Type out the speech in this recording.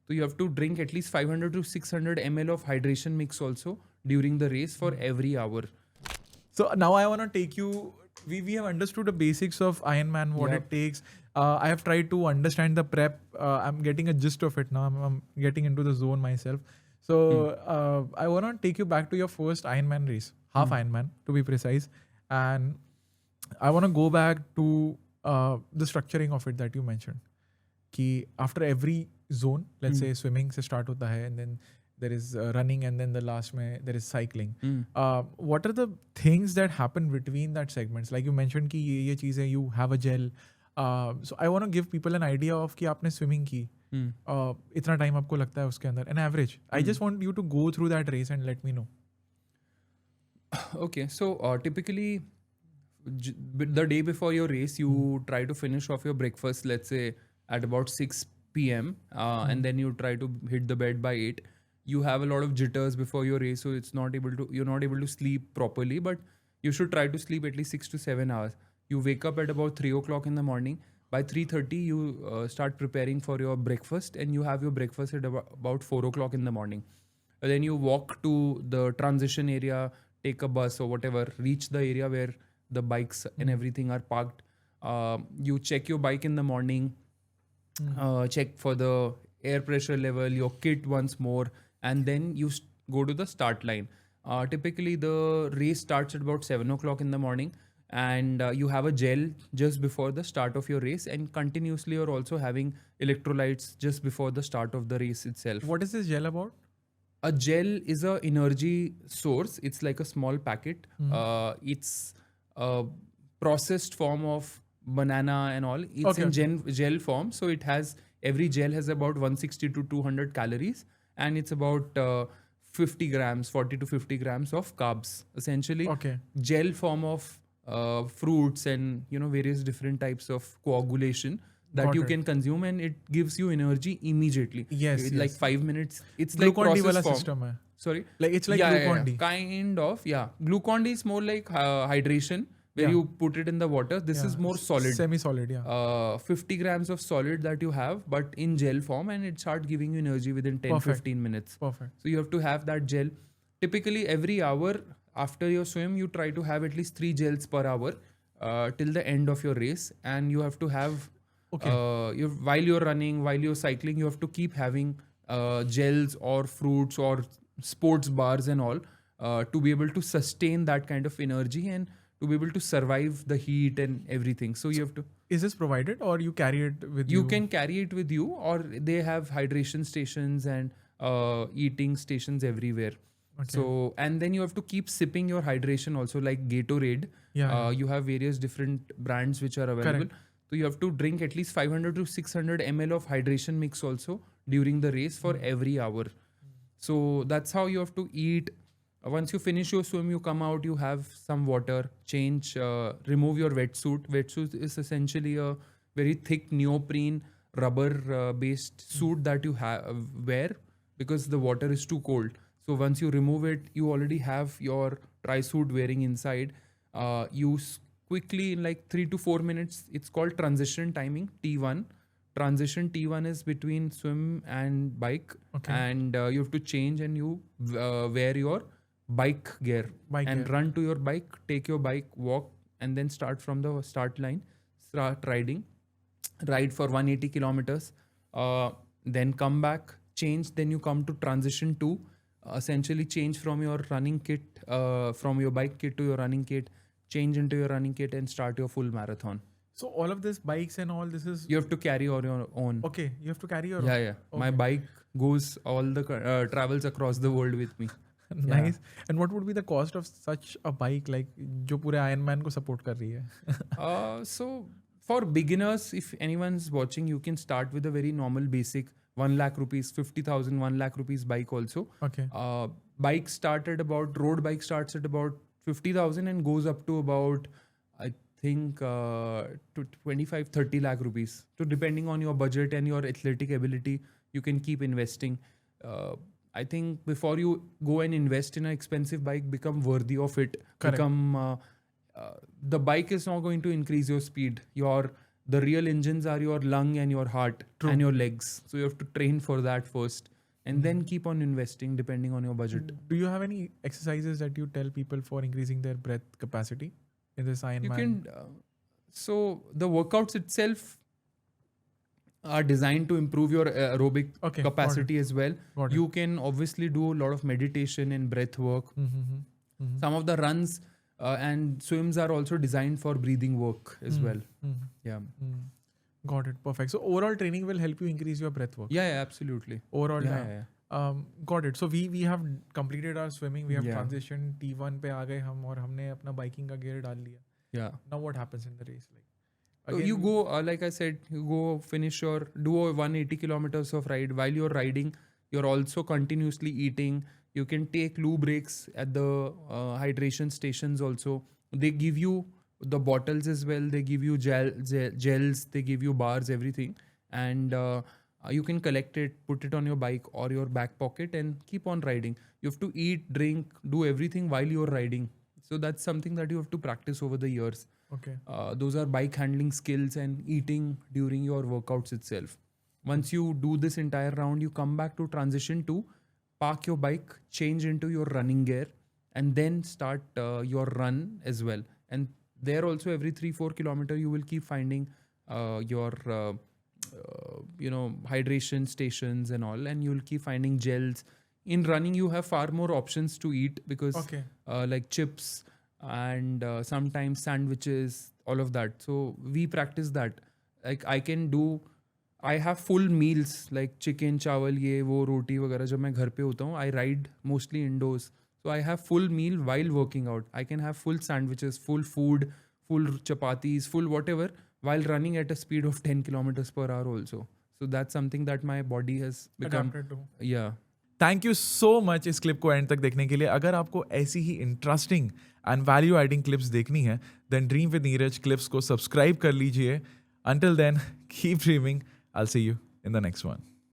So you have to drink at least 500 to 600 ml of hydration mix also during the race for every hour. So now I want to take you. We have understood the basics of Ironman, what Yep. it takes. I have tried to understand the prep. I'm getting a gist of it now. I'm getting into the zone myself. So I want to take you back to your first Ironman race, half Ironman to be precise, and I want to go back to the structuring of it that you mentioned. Ki after every zone, let's say swimming se start hota hai, and then there is running, and then the last mein there is cycling. What are the things that happen between that segments? Like you mentioned ki ye cheez hai, you have a gel. So I want to give people an idea of कि आपने swimming की इतना time आपको लगता है उसके अंदर an average. I just want you to go through that race and let me know. Okay, so typically the day before your race, you try to finish off your breakfast, let's say at about 6 p.m. And then you try to hit the bed by 8. You have a lot of jitters before your race, so you're not able to sleep properly, but you should try to sleep at least 6 to 7 hours. You wake up at about 3 o'clock in the morning. By 3:30, you start preparing for your breakfast, and you have your breakfast at about 4 o'clock in the morning. And then you walk to the transition area, take a bus or whatever, reach the area where the bikes and everything are parked. You check your bike in the morning, check for the air pressure level, your kit once more, and then you go to the start line. Typically, the race starts at about 7 o'clock in the morning, and you have a gel just before the start of your race, and continuously you're also having electrolytes just before the start of the race itself. What is this gel about? A gel is a energy source. It's like a small packet. It's a processed form of banana and all. It's in gel form, so it has every gel has about 160 to 200 calories, and it's about 50 grams, 40 to 50 grams of carbs. Essentially, gel form of fruits and various different types of coagulation that you can consume, and it gives you energy immediately. Yes, like 5 minutes. It's Glucon like D wala processed form. system hai. Sorry? Like it's like Glucon D. Kind of, yeah. Glucon D is more like hydration, where you put it in the water. This is more solid. Semi-solid, yeah. 50 grams of solid that you have, but in gel form, and it starts giving you energy within 10-15 minutes. Perfect. So you have to have that gel. Typically, every hour after your swim, you try to have at least 3 gels per hour till the end of your race. And you have to have, while you're running, while you're cycling, you have to keep having gels or fruits or sports bars and all to be able to sustain that kind of energy and to be able to survive the heat and everything. So you have to... Is this provided or you carry it with you? You can carry it with you, or they have hydration stations and eating stations everywhere. Okay. So, and then you have to keep sipping your hydration also, like Gatorade. You have various different brands which are available. Correct. So you have to drink at least 500 to 600 ml of hydration mix also during the race for every hour. So that's how you have to eat. Once you finish your swim, you come out, you have some water, change, remove your wetsuit. Wetsuit is essentially a very thick neoprene rubber based suit that you wear because the water is too cold. So once you remove it, you already have your tri-suit wearing inside. You quickly, in like 3 to 4 minutes, it's called transition timing, T1. Transition T1 is between swim and bike. And you have to change and you wear your bike gear and run to your bike, take your bike, walk, and then start from the start line, start riding, ride for 180 kilometers, then come back, change, then you come to transition 2, essentially change from your running kit, from your bike kit to your running kit, change into your running kit and start your full marathon. So all of this bikes and all this is... You have to carry on your own. Okay, you have to carry your own. Yeah. Okay. My bike goes all the travels across the world with me. Nice. And what would be the cost of such a bike, like जो पूरे Ironman को support कर रही है? So for beginners, if anyone's watching, you can start with a very normal basic 1 lakh rupees, 50,000, 1 lakh rupees bike also. Okay. Bike started about, road bike starts at about 50,000 and goes up to about, I think, to 25-30 lakh rupees. So depending on your budget and your athletic ability, you can keep investing. I think before you go and invest in an expensive bike, become worthy of it. Correct. The bike is not going to increase your speed. Your the real engines are your lung and your heart and your legs. So you have to train for that first, and then keep on investing depending on your budget. Do you have any exercises that you tell people for increasing their breath capacity in this Ironman? You can. So the workouts itself are designed to improve your aerobic capacity as well. You can obviously do a lot of meditation and breath work. Some of the runs and swims are also designed for breathing work as well. Yeah. Got it. Perfect. So overall training will help you increase your breath work. Yeah, absolutely. Overall, yeah. Got it. So we have completed our swimming. We have transitioned T1 पे आ गए हम और हमने अपना biking का gear डाल लिया. Yeah. Now what happens in the race? So you go, like I said, you go do a 180 kilometers of ride. While you're riding, you're also continuously eating. You can take loo breaks at the hydration stations also. They give you the bottles as well. They give you gels. They give you bars, everything. And you can collect it, put it on your bike or your back pocket and keep on riding. You have to eat, drink, do everything while you're riding. So that's something that you have to practice over the years. Okay. Those are bike handling skills and eating during your workouts itself. Once you do this entire round, you come back to transition to park your bike, change into your running gear, and then start your run as well. And there also every 3-4 kilometers, you will keep finding your hydration stations and all, and you'll keep finding gels. In running, you have far more options to eat because like chips and sometimes sandwiches, all of that. So we practice that. Like I have full meals like chicken, chawal, ye, wo, roti वगैरह जब मैं घर पे होता हूँ. I ride mostly indoors. So I have full meal while working out. I can have full sandwiches, full food, full chapatis, full whatever while running at a speed of 10 kilometers per hour also. So that's something that my body has become. Adapted to. Yeah. Thank you so much इस clip को end तक देखने के लिए. अगर आपको ऐसी ही interesting and value adding clips देखनी है then dream with Neeraj clips को सब्सक्राइब कर लीजिए. Until then keep dreaming. I will see you in the next one.